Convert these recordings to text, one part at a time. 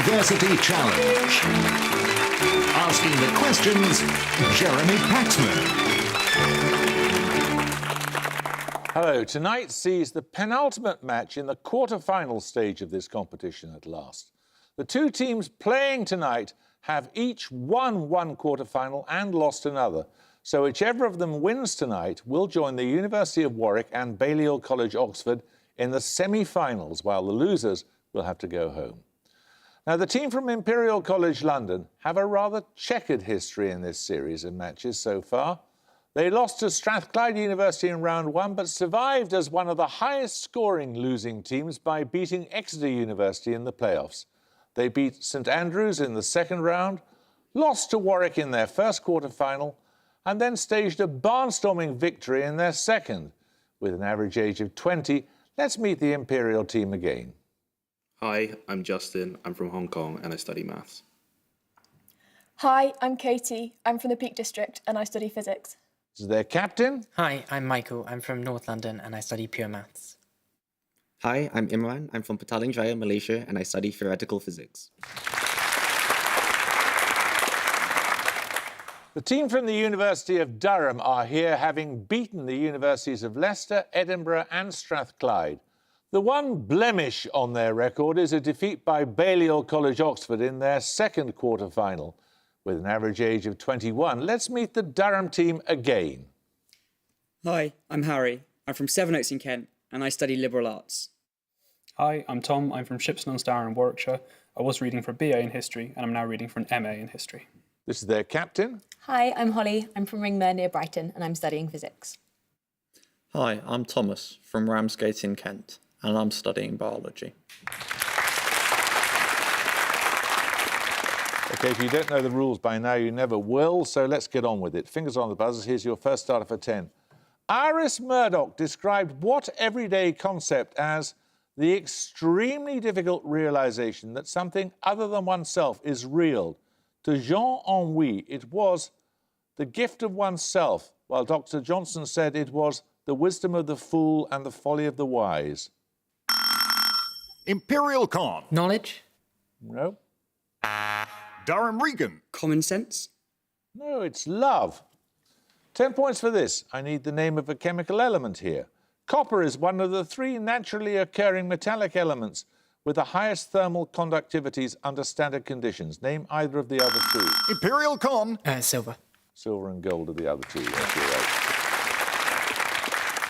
University Challenge. Asking the questions, Jeremy Paxman. Hello. Tonight sees the penultimate match in the quarter-final stage of this competition at last. The two teams playing tonight have each won one quarter-final and lost another. So whichever of them wins tonight will join the University of Warwick and Balliol College, Oxford, in the semi-finals, while the losers will have to go home. Now, the team from Imperial College, London, have a rather checkered history in this series of matches so far. They lost to Strathclyde University in round one, but survived as one of the highest-scoring losing teams by beating Exeter University in the playoffs. They beat St Andrews in the second round, lost to Warwick in their first quarter-final, and then staged a barnstorming victory in their second. With an average age of 20, let's meet the Imperial team again. Hi, I'm Justin. I'm from Hong Kong and I study maths. Hi, I'm Katie. I'm from the Peak District and I study physics. This is their captain. Hi, I'm Michael. I'm from North London and I study pure maths. Hi, I'm Imran. I'm from Petaling Jaya, Malaysia, and I study theoretical physics. The team from the University of Durham are here, having beaten the universities of Leicester, Edinburgh and Strathclyde. The one blemish on their record is a defeat by Balliol College, Oxford, in their second quarter-final. With an average age of 21, let's meet the Durham team again. Hi, I'm Harry. I'm from Sevenoaks in Kent and I study liberal arts. Hi, I'm Tom. I'm from Shipston-on-Stour in Warwickshire. I was reading for a BA in History and I'm now reading for an MA in History. This is their captain. Hi, I'm Holly. I'm from Ringmer near Brighton and I'm studying physics. Hi, I'm Thomas from Ramsgate in Kent and I'm studying biology. OK, if you don't know the rules by now, you never will, so let's get on with it. Fingers on the buzzers. Here's your first starter for 10. Iris Murdoch described what everyday concept as the extremely difficult realisation that something other than oneself is real. To Jean Ennui, it was the gift of oneself, while Dr. Johnson said it was the wisdom of the fool and the folly of the wise. Imperial Con. Knowledge? No. Durham Regan. Common sense? No, it's love. 10 points for this. I need the name of a chemical element here. Copper is one of the three naturally occurring metallic elements with the highest thermal conductivities under standard conditions. Name either of the other two. Imperial Con. Silver. Silver and gold are the other two. Yes, you're right.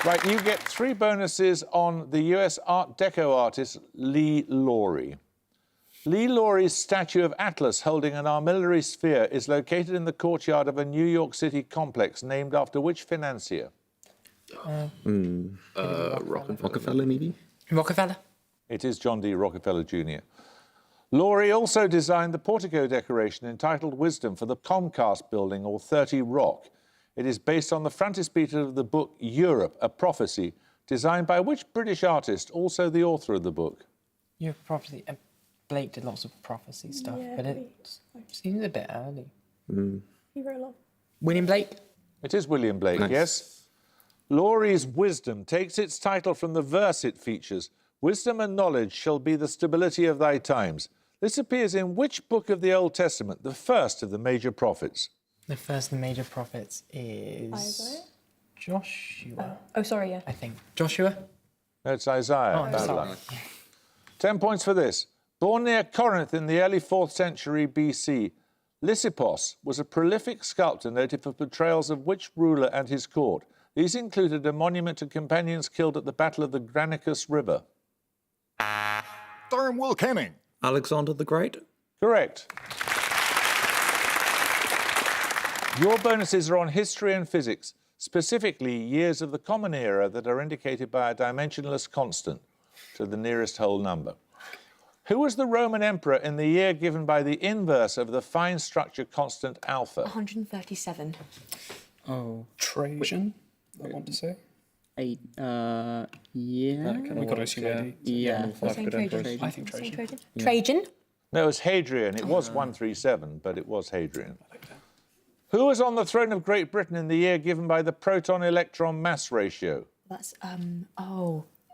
Right, you get 3 bonuses on the US Art Deco artist Lee Laurie. Lee Laurie's statue of Atlas holding an armillary sphere is located in the courtyard of a New York City complex named after which financier? Rockefeller, maybe? Rockefeller? It is John D. Rockefeller Jr. Laurie also designed the portico decoration entitled Wisdom for the Comcast building, or 30 Rock. It is based on the frontispiece of the book Europe, A Prophecy, designed by which British artist, also the author of the book? You're prophecy. Blake did lots of prophecy stuff, but it seems a bit early. He wrote a lot. William Blake? It is William Blake, nice. Yes. Laurie's wisdom takes its title from the verse it features. Wisdom and knowledge shall be the stability of thy times. This appears in which book of the Old Testament, the first of the major prophets? The first of the major prophets is... Isaiah? Joshua. Oh, sorry, yeah. I think. Joshua? No, it's Isaiah. Oh, I'm sorry. 10 points for this. Born near Corinth in the early 4th century BC, Lysippos was a prolific sculptor noted for portrayals of which ruler and his court? These included a monument to companions killed at the Battle of the Granicus River. Durham Will Kenning. Alexander the Great? Correct. Your bonuses are on history and physics, specifically years of the Common Era that are indicated by a dimensionless constant to the nearest whole number. Who was the Roman emperor in the year given by the inverse of the fine structure constant alpha? 137. Oh, Trajan, I want to say. Yeah. We've got to assume AD. Yeah. I think Trajan. Yeah. Trajan? No, it was Hadrian. It was 137, but it was Hadrian. Who was on the throne of Great Britain in the year given by the proton-electron mass ratio? That's,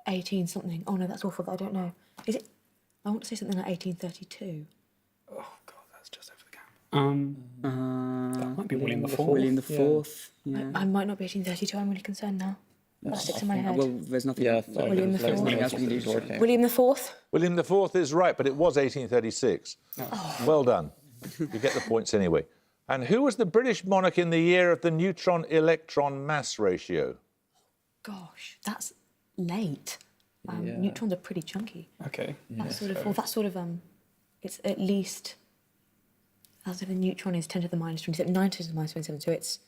18 something. Oh, no, that's awful. I don't know. Is it... I want to say something like 1832. Oh God, that's just over the gap. That might be William IV. William the Fourth. Yeah. I might not be 1832. I'm really concerned now. That sticks in my head. Well, there's nothing. Yeah, William the there's Fourth. nothing else we can do. William IV. William IV is right, but it was 1836. Well done. You get the points anyway. And who was the British monarch in the year of the neutron-electron mass ratio? Gosh, that's late. Neutrons are pretty chunky. Okay. That's sort of it's at least, as if a neutron is 10 to the minus 27, 9 to the minus 27, so it's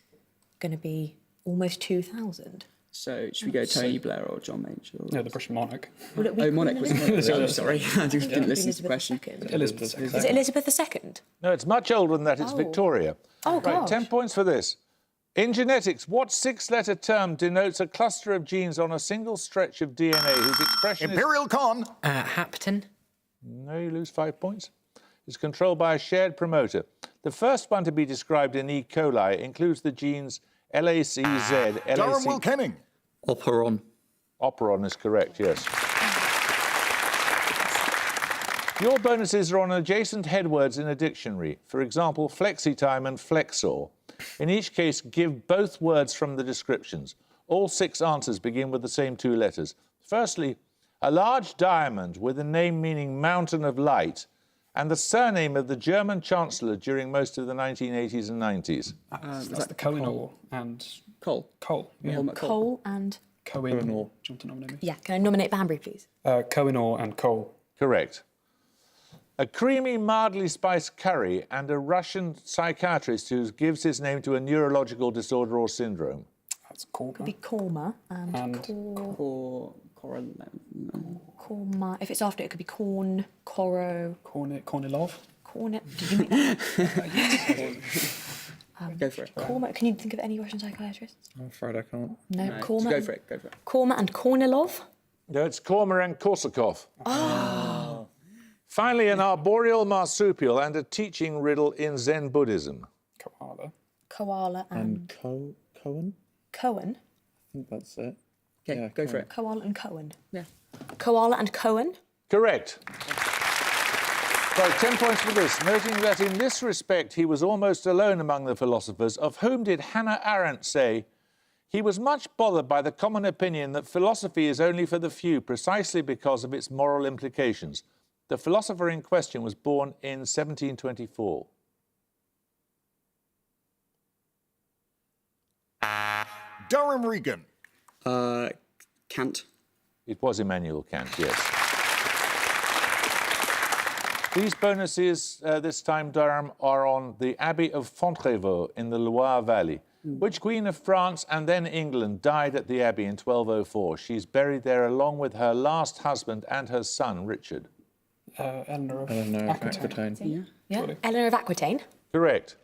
going to be almost 2,000. So should we go Tony Blair or John Major? No, the British monarch. Would it be Oh, Monarch was Elizabeth? sorry, I didn't listen to the Elizabeth question. II? Elizabeth II. Is it Elizabeth II? No, it's much older than that. It's Oh. Victoria. Oh, Right, gosh. 10 points for this. In genetics, what six-letter term denotes a cluster of genes on a single stretch of DNA whose expression is... Imperial Con. Hapton. No, you lose 5 points. It's controlled by a shared promoter. The first one to be described in E. coli includes the genes LACZ, Durham Wilkenning. Operon. Operon is correct, yes. Your bonuses are on adjacent headwords in a dictionary. For example, flexitime and flexor. In each case, give both words from the descriptions. All 6 answers begin with the same 2 letters. Firstly, a large diamond with a name meaning mountain of light and the surname of the German Chancellor during most of the 1980s and 90s. That's the Cohen and Cole. Cole. Yeah. Cole and... Cohen. Do you want to nominate me? Yeah, can I nominate Banbury, please? Cohen and Cole. Correct. A creamy, mildly spiced curry and a Russian psychiatrist who gives his name to a neurological disorder or syndrome. That's Korma. Could be Korma and Korma. If it's after, it could be Corn, Coro... Kornilov. Cornet. Did you make that? Go for it. Korma. Can you think of any Russian psychiatrists? I'm afraid I can't. No, Just Korma. go for it. Go for it. Korma and Kornilov. No, it's Korma and Korsakov. Finally, an arboreal marsupial and a teaching riddle in Zen Buddhism. Koala. Koala and Cohen? Cohen. I think that's it. Okay, Yeah, go for it. Koala and Cohen. Yeah. Koala and Cohen. Correct. Right, 10 points for this, noting that in this respect he was almost alone among the philosophers, of whom did Hannah Arendt say, he was much bothered by the common opinion that philosophy is only for the few precisely because of its moral implications. The philosopher in question was born in 1724. Durham Regan. Kant. It was Immanuel Kant, yes. These bonuses this time, Durham, are on the Abbey of Fontrévaux in the Loire Valley. Which Queen of France and then England died at the Abbey in 1204? She's buried there along with her last husband and her son, Richard. Eleanor of Aquitaine. Yeah. Yeah. Surely. Eleanor of Aquitaine. Correct.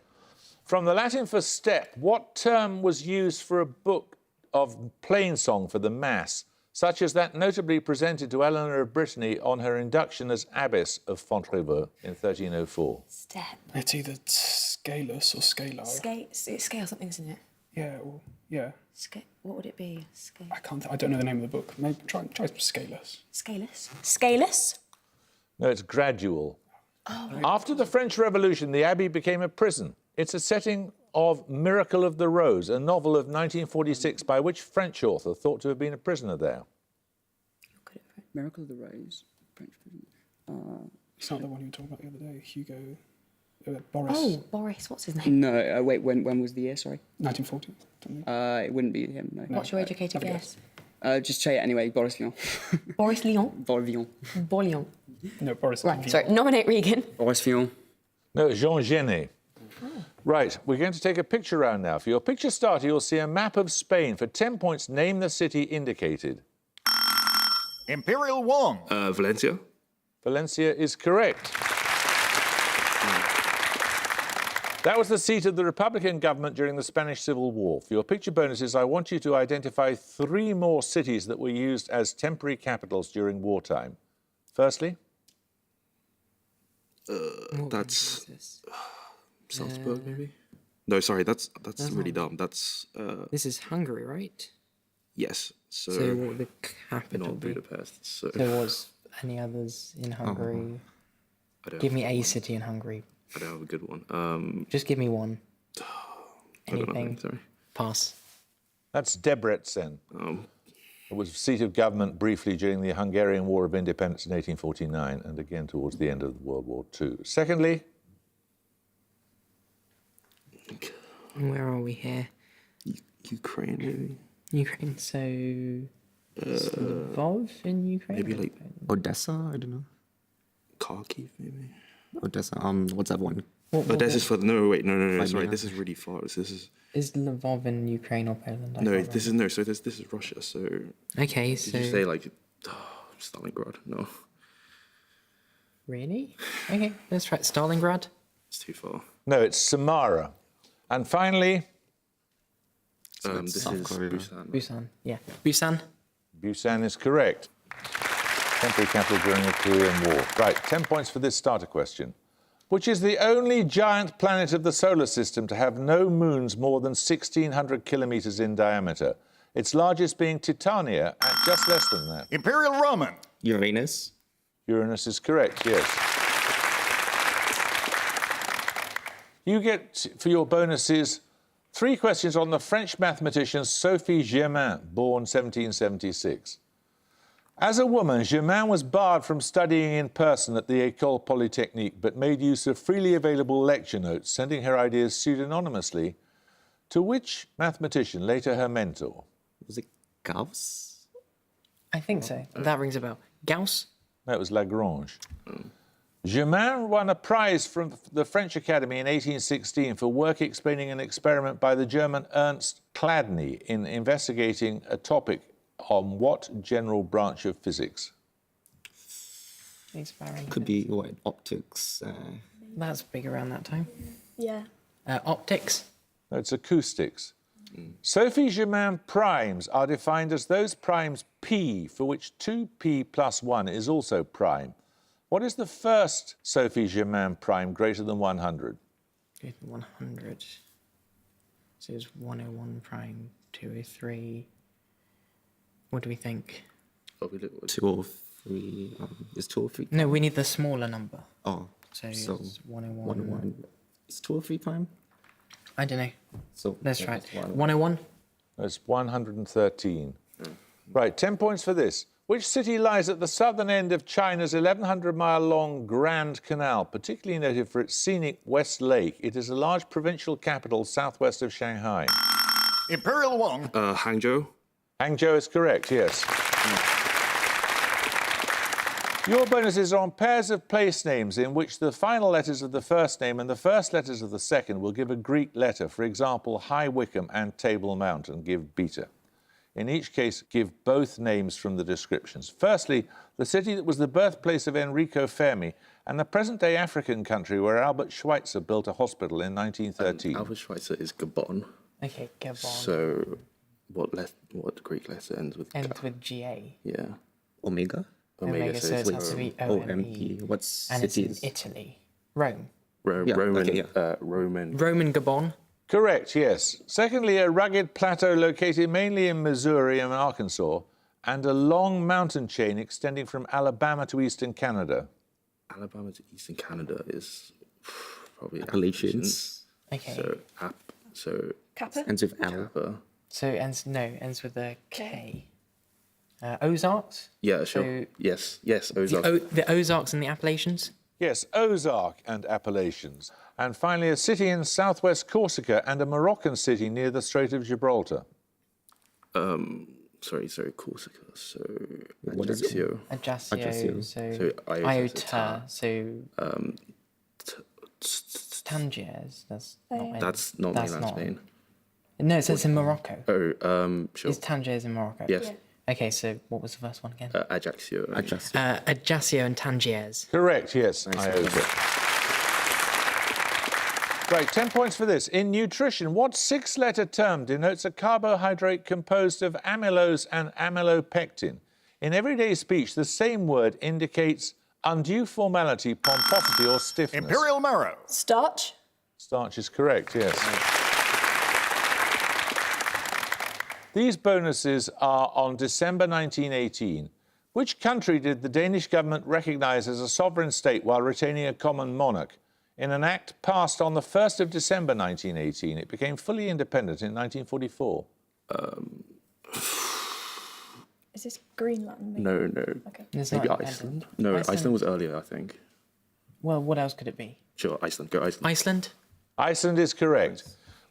From the Latin for step, what term was used for a book of plain song for the Mass, such as that notably presented to Eleanor of Brittany on her induction as abbess of Fontrévaux in 1304? Step. It's either scalus or scalar. It's scale something, isn't it? Yeah, well, yeah. What would it be? Scale. I don't know the name of the book. Maybe try scalus. Scalus. Scalus. No, it's gradual. After the French Revolution, the Abbey became a prison. It's a setting of Miracle of the Rose, a novel of 1946 by which French author thought to have been a prisoner there? Miracle of the Rose. French prison. It's not the one you were talking about the other day. Hugo. Boris. Oh, Boris. What's his name? No, wait. When was the year? Sorry. 1940. Something. It wouldn't be him. No. What's your educated have a guess? Just say it anyway. Boris Vian. Boris Lyon. Boris Vian. Bouillon. No, Boris. Right. Sorry. Nominate Regan. Boris Vian. No, Jean Genet. Right, we're going to take a picture round now. For your picture starter, you'll see a map of Spain. For 10 points, name the city indicated. Imperial Wong. Valencia. Valencia is correct. That was the seat of the Republican government during the Spanish Civil War. For your picture bonuses, I want you to identify 3 more cities that were used as temporary capitals during wartime. Firstly? That's Salzburg, maybe? No, sorry, that's really dumb. That's This is Hungary, right? yes. So, So what would the capital not be? Budapest. So There was any others in Hungary? Give me a city in Hungary. I don't have a good one. Just give me one. I don't know, Anything. sorry. Pass. That's Debrecen. It was seat of government briefly during the Hungarian War of Independence in 1849 and again towards the end of World War II. Secondly, Where are we here? Ukraine, maybe. Ukraine. So Lvov in Ukraine. Maybe like Odessa, I don't know. Kharkiv, maybe. Odessa, what's that one? Oh, this is for the... No, wait, no, Crimea. sorry. This is really far. This is... Is Lvov in Ukraine or Poland? I No, can't this is... remember. No, so this is Russia, so... Okay, Did so you say, like... Stalingrad? No. really? Okay, let's try Stalingrad. It's too far. no, it's Samara. And finally, This is South Korea. Busan. Busan. Yeah, Busan. Busan is correct. Temporary capital during the Korean War. Right, 10 points for this starter question. Which is the only giant planet of the solar system to have no moons more than 1,600 kilometres in diameter? Its largest being Titania at just less than that. Imperial Roman. Uranus. Uranus is correct, yes. You get, for your bonuses, 3 questions on the French mathematician Sophie Germain, born 1776. As a woman, Germain was barred from studying in person at the École Polytechnique, but made use of freely available lecture notes, sending her ideas pseudonymously to which mathematician, later her mentor? Was it Gauss? I think so. That rings a bell. Gauss. That was Lagrange. Germain won a prize from the French Academy in 1816 for work explaining an experiment by the German Ernst Chladni in investigating a topic on what general branch of physics? Could be, what, optics? That's big around that time. Yeah. Optics. No, it's acoustics. Sophie Germain primes are defined as those primes p for which 2p plus 1 is also prime. What is the first Sophie Germain prime greater than 100? Greater than 100. So it's 101 prime, 203. What do we think? 203. Is 203? No, we need the smaller number. Oh, So, so it's 101. 101. Is 203 prime? I don't know. So Let's try it. that's 101. That's 113. Right, 10 points for this. Which city lies at the southern end of China's 1,100-mile-long Grand Canal, particularly noted for its scenic West Lake? It is a large provincial capital southwest of Shanghai. Imperial Wong. Hangzhou. Hangzhou is correct, yes. Your bonuses are on pairs of place names in which the final letters of the first name and the first letters of the second will give a Greek letter. For example, High Wycombe and Table Mountain give beta. In each case, give both names from the descriptions. Firstly, the city that was the birthplace of Enrico Fermi and the present-day African country where Albert Schweitzer built a hospital in 1913. Albert Schweitzer is Gabon. Okay, Gabon. So, what Greek letter ends with? Ends with GA. Yeah. Omega? Omega, so it it's has to be OME. OME. What And it's in cities? Italy. Rome. Yeah, Roman. okay, yeah. Roman. Roman Gabon. Correct, yes. Secondly, a rugged plateau located mainly in Missouri and Arkansas, and a long mountain chain extending from Alabama to eastern Canada. Alabama to eastern Canada is probably Appalachians. Okay. So Kappa. Ends with L. Kappa. So ends with a K. Ozarks. Yeah, sure. So yes, Ozark. the Ozarks and the Appalachians. Yes, Ozark and Appalachians. And finally, a city in southwest Corsica and a Moroccan city near the Strait of Gibraltar. Sorry, Corsica. So What is it? Ajaccio. Ajaccio. So Iota. So Tangiers. That's not in- That's not that's mainland not- Spain. No, it says in Morocco. Oh, sure. Is Tangiers in Morocco? Yes. Yeah. Okay, so what was the first one again? Ajaccio. Ajaccio and Tangiers. Correct, yes. Iota. Right, 10 points for this. In nutrition, what 6-letter term denotes a carbohydrate composed of amylose and amylopectin? In everyday speech, the same word indicates undue formality, pomposity, or stiffness. Imperial marrow. Starch. Starch is correct, yes. These bonuses are on December 1918, Which country did the Danish government recognise as a sovereign state while retaining a common monarch? In an act passed on the 1st of December 1918, it became fully independent in 1944. Is this Greenland? Maybe? No. Okay. It's Maybe not Iceland. No, Iceland was earlier, I think. Well, what else could it be? Sure, Iceland. Go Iceland. Iceland? Iceland is correct.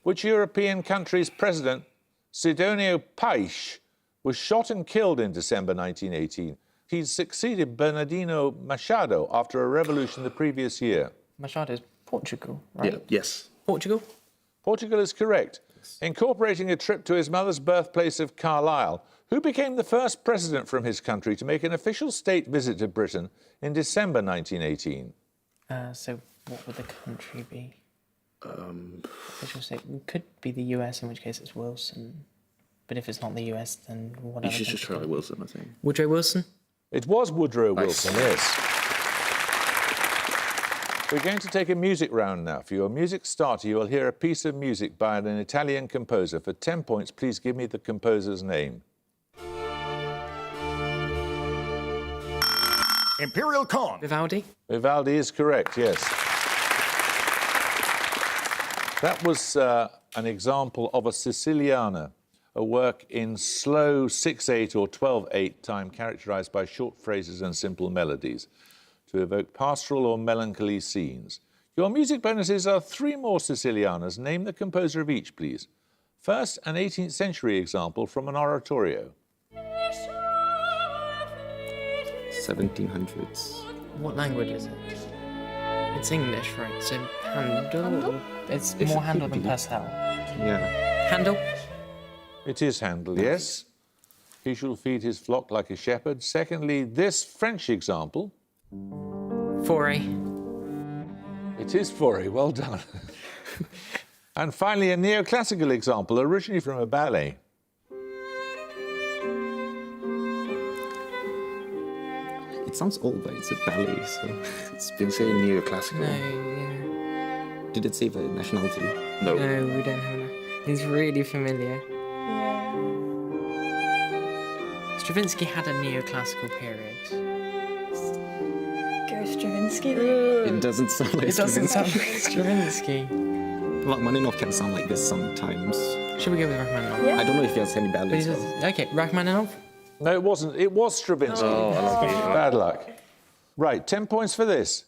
Which European country's president, Sidonio Paish, was shot and killed in December 1918? He succeeded Bernardino Machado after a revolution the previous year. Machado is Portugal, right? Yeah. Yes. Portugal? Portugal is correct. Incorporating a trip to his mother's birthplace of Carlisle, who became the first president from his country to make an official state visit to Britain in December 1918? So what would the country be? Official state could be the US, in which case it's Wilson. But if it's not the US, then what? You should just try Wilson, I think. Woodrow Wilson? It was Woodrow Nice. Wilson, yes. We're going to take a music round now. For your music starter, you will hear a piece of music by an Italian composer. For 10 points, please give me the composer's name. Imperial Con. Vivaldi? Vivaldi is correct, yes. That was an example of a Siciliana, a work in slow 6/8 or 12/8 time characterised by short phrases and simple melodies to evoke pastoral or melancholy scenes. Your music bonuses are 3 more Sicilianas. Name the composer of each, please. First, an 18th century example from an oratorio. 1700s. What language is it? It's English, right? So Handel? It's more Handel than Purcell. Yeah. Handel? It is Handel, yes. He shall feed his flock like a shepherd. Secondly, this French example. Fauré. It is Fauré, well done. And finally, a neoclassical example, originally from a ballet. It sounds old, but it's a ballet, so... It's been saying neoclassical. No, yeah. Did it say the nationality? No. No, we don't have that. He's really familiar. Yeah. Stravinsky had a neoclassical period. Go Stravinsky. It doesn't sound like It doesn't Stravinsky. sound like Stravinsky. Rachmaninoff can sound like this sometimes. Should we go with Rachmaninoff? Yeah. I don't know if he has any But ballets, he though. does- Okay, Rachmaninoff. No, it wasn't. It was Stravinsky. Oh, unlucky. Bad luck. Right, 10 points for this.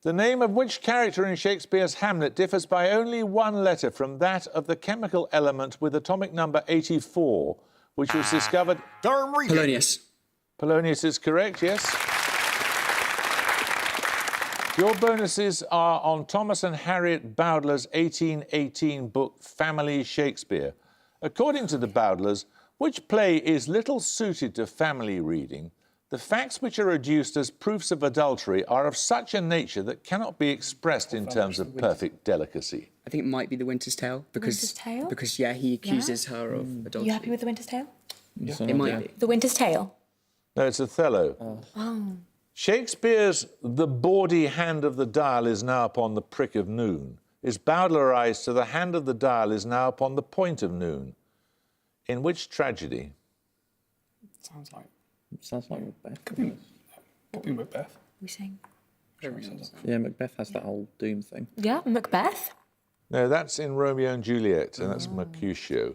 The name of which character in Shakespeare's Hamlet differs by only 1 letter from that of the chemical element with atomic number 84, which was discovered... Durham Regan. Polonius. Polonius is correct, yes. Your bonuses are on Thomas and Harriet Bowdler's 1818 book, Family Shakespeare. According to the Bowdlers, which play is little suited to family reading? The facts which are adduced as proofs of adultery are of such a nature that cannot be expressed in terms of perfect delicacy. I think it might be The Winter's Tale because Winter's Tale? because yeah, he accuses her of adultery. You happy with The Winter's Tale? It might be. The Winter's Tale? No, it's Othello. Oh. Shakespeare's "the bawdy hand of the dial is now upon the prick of noon" is Bowdlerized to "the hand of the dial is now upon the point of noon." In which tragedy? Sounds like Sounds like Macbeth. could be Macbeth. We saying? Yeah, Macbeth has that whole doom thing. Yeah, Macbeth. No, that's in Romeo and Juliet, and that's Mercutio.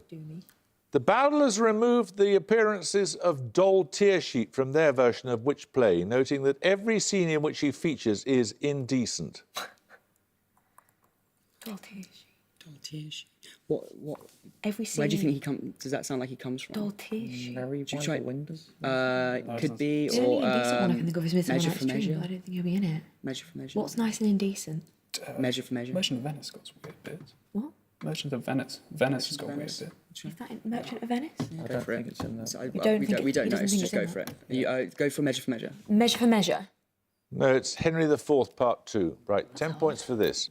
The Bowdlers removed the appearances of Doll Tearsheet from their version of which play, noting that every scene in which he features is indecent. Daltish. What? Every scene. Where do you think he comes? Does that sound like he comes from? Daltish. Very Should wide try- windows. Could be The only or indecent one I can think of is Midsummer Measure Night's for Dream, Measure. but I don't think he'll be in it. Measure for Measure. What's nice and indecent? Measure for Measure? Merchant of Venice got some weird bits. What? Merchant of Venice. Venice has got weird Venice. bits. Is that in Merchant of Venice? I don't think it's in there. So don't we think don't, it- we don't he know. doesn't think Just it's go in for that. it. You, go for Measure for Measure. Measure for Measure. No, it's Henry IV, Part 2. Right, 10 points for this.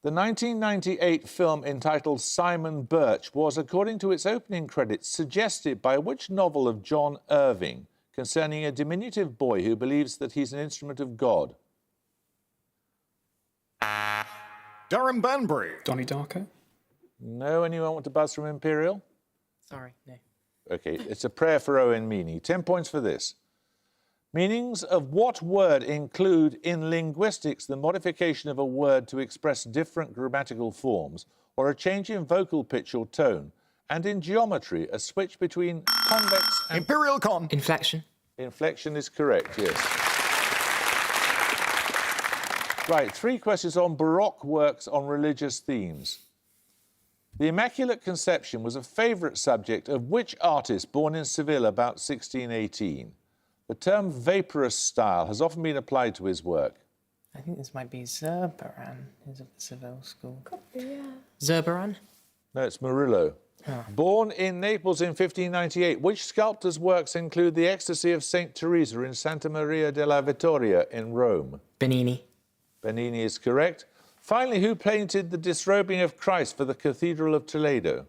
The 1998 film entitled Simon Birch was, according to its opening credits, suggested by which novel of John Irving concerning a diminutive boy who believes that he's an instrument of God? Durham Banbury. Donnie Darko. No, anyone want to buzz from Imperial? Sorry, no. OK, it's a prayer for Owen meaning. 10 points for this. Meanings of what word include in linguistics the modification of a word to express different grammatical forms or a change in vocal pitch or tone, and in geometry, a switch between convex and... Imperial con. Inflection. Inflection is correct, yes. Right, 3 questions on Baroque works on religious themes. The Immaculate Conception was a favourite subject of which artist born in Seville about 1618? The term vaporous style has often been applied to his work. I think this might be Zurbaran, who's of the Seville school. Zurbaran? No, it's Murillo. Born in Naples in 1598, which sculptor's works include the Ecstasy of St. Teresa in Santa Maria della Vittoria in Rome? Bernini. Bernini is correct. Finally, who painted the disrobing of Christ for the Cathedral of Toledo?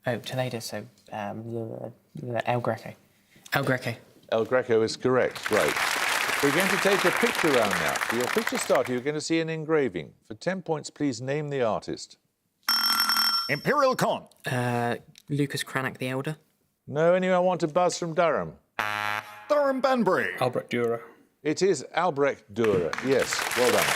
Toledo, so El Greco. El Greco. El Greco is correct, right. We're going to take a picture round now. For your picture starter, you're going to see an engraving. For 10 points, please name the artist. Imperial con. Lucas Cranach the Elder. No, anyone want to buzz from Durham? Durham Banbury. Albrecht Dürer. It is Albrecht Dürer. Yes, well done.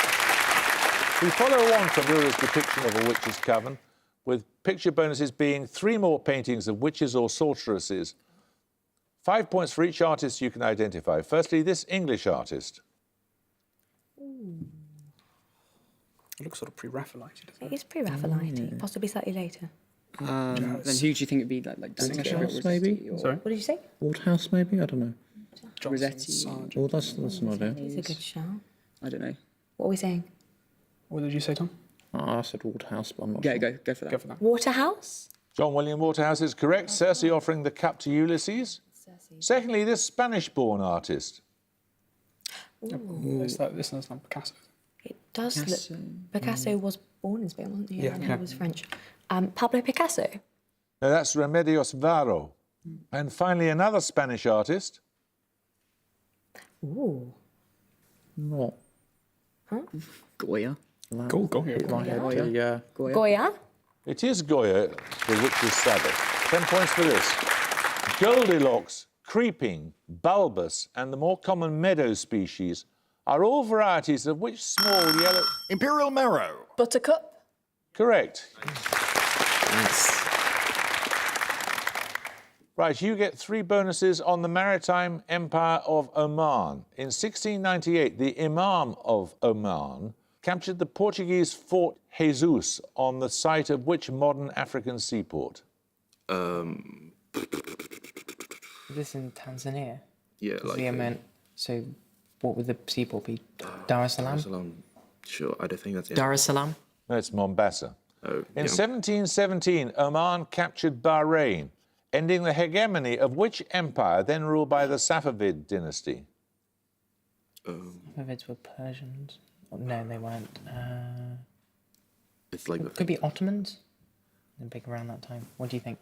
We follow on from Dürer's depiction of a witch's coven, with picture bonuses being 3 more paintings of witches or sorceresses. 5 points for each artist you can identify. Firstly, this English artist. It looks sort of pre-Raphaelite, doesn't It is pre-Raphaelite, possibly slightly later. Then who do you think it'd be like Dante or Woodhouse, maybe? Rossetti or Sorry? What did you say? Woodhouse, maybe? I don't know. Rossetti? Sargent. Oh, that's an idea. It's a good shout. I don't know. What are we saying? What did you say, Tom? Oh, I said Woodhouse, but I'm not Yeah, sure. go for that. Go for that. Waterhouse? John William Waterhouse is correct. Circe offering the cup to Ulysses. Secondly, this Spanish-born artist. This is not Picasso. It does Picasso. look... Picasso was born in Spain, wasn't he? Yeah. And he was French. Pablo Picasso? Now, that's Remedios Varo. And finally, another Spanish artist. Ooh. Not. Goya. Cool, go here. Yeah. Goya? It is Goya, the Witch's Sabbath. 10 points for this. Goldilocks, creeping, bulbous, and the more common meadow species are all varieties of which small yellow... Imperial marrow. Buttercup. Correct. Nice. Right, you get 3 bonuses on the maritime empire of Oman. In 1698, the Imam of Oman captured the Portuguese Fort Jesus on the site of which modern African seaport? Is this in Tanzania? Yeah, Does like the amount, so what would the seaport be? Dar es Salaam? Salam. Sure, I don't think that's it. Dar es Salaam? No, it's Mombasa. Oh, In yeah. 1717, Oman captured Bahrain, ending the hegemony of which empire then ruled by the Safavid dynasty? Safavids were Persians. Oh, no, they weren't. It's like Could be Ottomans. They're big around that time. What do you think?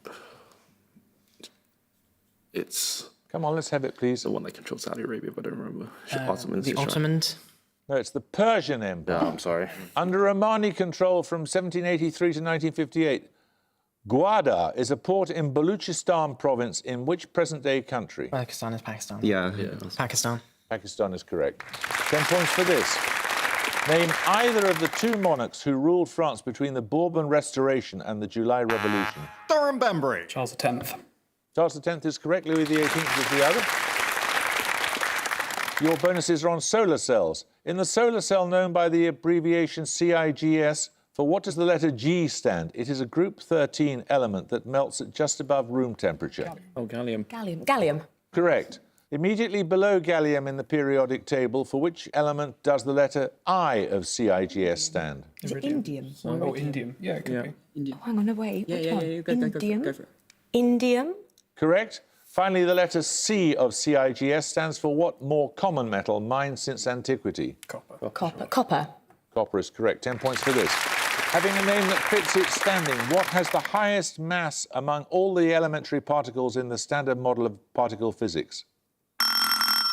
it's Come on, let's have it, please. the one that controls Saudi Arabia, but I don't remember. Ottomans. The is right. Ottomans? No, it's the Persian Empire. No, I'm sorry. Under Omani control from 1783 to 1958, Gwadar is a port in Baluchistan province in which present-day country? Pakistan is Pakistan. Yeah. Pakistan. Pakistan is correct. 10 points for this. Name either of the 2 monarchs who ruled France between the Bourbon Restoration and the July Revolution. Durham Banbury. Charles X. Charles X is correct. Louis XVIII is the other. Your bonuses are on solar cells. In the solar cell known by the abbreviation CIGS, for what does the letter G stand? It is a group 13 element that melts at just above room temperature. Oh, gallium. Gallium. Correct. Immediately below gallium in the periodic table, for which element does the letter I of CIGS stand? Is it indium? Oh, indium. Yeah, it could be. Oh, hang on, no, wait. Which one? Go Indium? for it. Indium? Correct. Finally, the letter C of CIGS stands for what more common metal mined since antiquity? Copper. Copper. Copper is correct. 10 points for this. Having a name that fits its standing, what has the highest mass among all the elementary particles in the standard model of particle physics?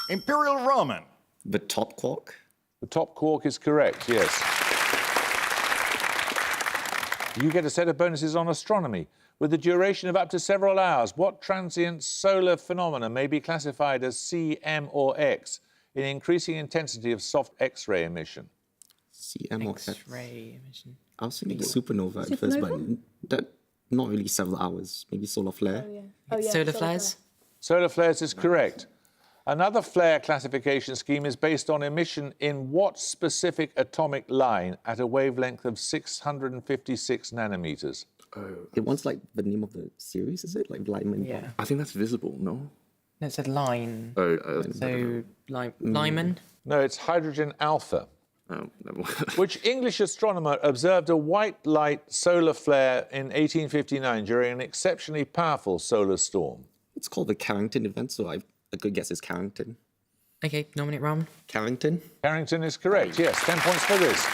Imperial ramen. The top quark. The top quark is correct, yes. You get a set of bonuses on astronomy. with a duration of up to several hours. What transient solar phenomena may be classified as C, M or X in increasing intensity of soft X-ray emission? CM or X. X-ray emission. I was thinking supernova at first, but that not really several hours. Maybe solar flare. Solar flares? Solar flares is correct. Another flare classification scheme is based on emission in what specific atomic line at a wavelength of 656 nanometers? It wants like the name of the series, is it? Like Lyman? Yeah. I think that's visible, no? No, it said line. Oh, Lyman? No, it's hydrogen alpha. never mind. Which English astronomer observed a white light solar flare in 1859 during an exceptionally powerful solar storm? It's called the Carrington event, so a good guess is Carrington. Okay, nominate Ramen. Carrington? Carrington is correct, yes. 10 points for this.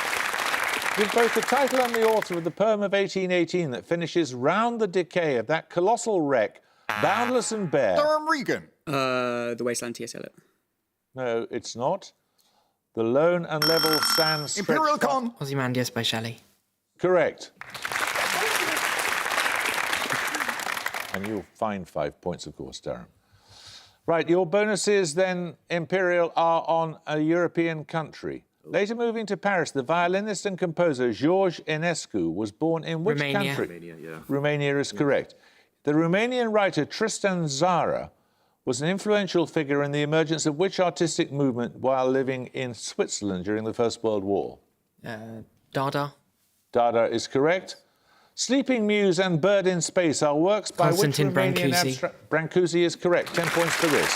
Give both the title and the author of the poem of 1818 that finishes round the decay of that colossal wreck, boundless and bare. Durham Regan. The Wasteland T.S. Eliot. No, it's not. The lone and level sand stretched Imperial Con. Ozymandias by Shelley. Correct. And you'll find 5 points, of course, Durham. Right, your bonuses then, Imperial, are on a European country. Later moving to Paris, the violinist and composer George Enescu was born in which Romania. country? Romania, yeah. Romania is correct. The Romanian writer Tristan Tzara was an influential figure in the emergence of which artistic movement while living in Switzerland during the First World War? Dada. Dada is correct. Sleeping Muse and Bird in Space are works by Konstantin which Romanian Brancusi. Brancusi is correct. 10 points for this.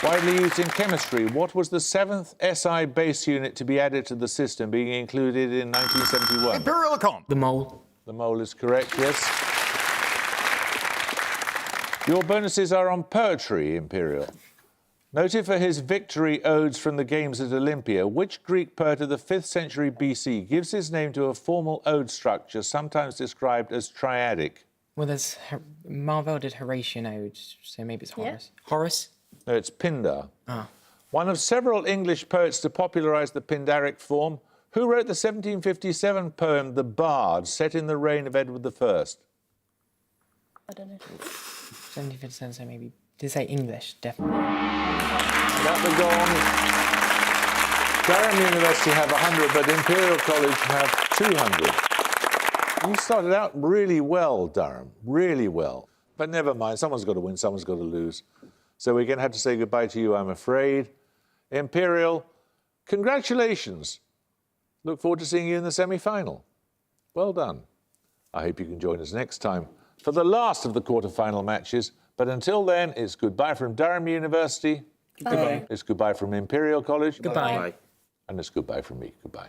Widely used in chemistry, what was the 7th SI base unit to be added to the system, being included in 1971? Imperial Con. The mole. The mole is correct, yes. Your bonuses are on poetry, Imperial. Noted for his victory odes from the games at Olympia, which Greek poet of the 5th century BC gives his name to a formal ode structure sometimes described as triadic? Well, there's Marvell did Horatian odes, so maybe it's Horace. Horace? No, it's Pindar. Ah. One of several English poets to popularise the Pindaric form, who wrote the 1757 poem The Bard, set in the reign of Edward I? I don't know. 1757, so maybe. Did it say English? Definitely. That would go on. Durham University have 100, but Imperial College have 200. You started out really well, Durham, really well. But never mind, someone's got to win, someone's got to lose. So we're going to have to say goodbye to you, I'm afraid. Imperial, congratulations. Look forward to seeing you in the semi-final. Well done. I hope you can join us next time for the last of the quarter-final matches. But until then, it's goodbye from Durham University. Goodbye. It's goodbye from Imperial College. Goodbye. Bye. And it's goodbye from me. Goodbye.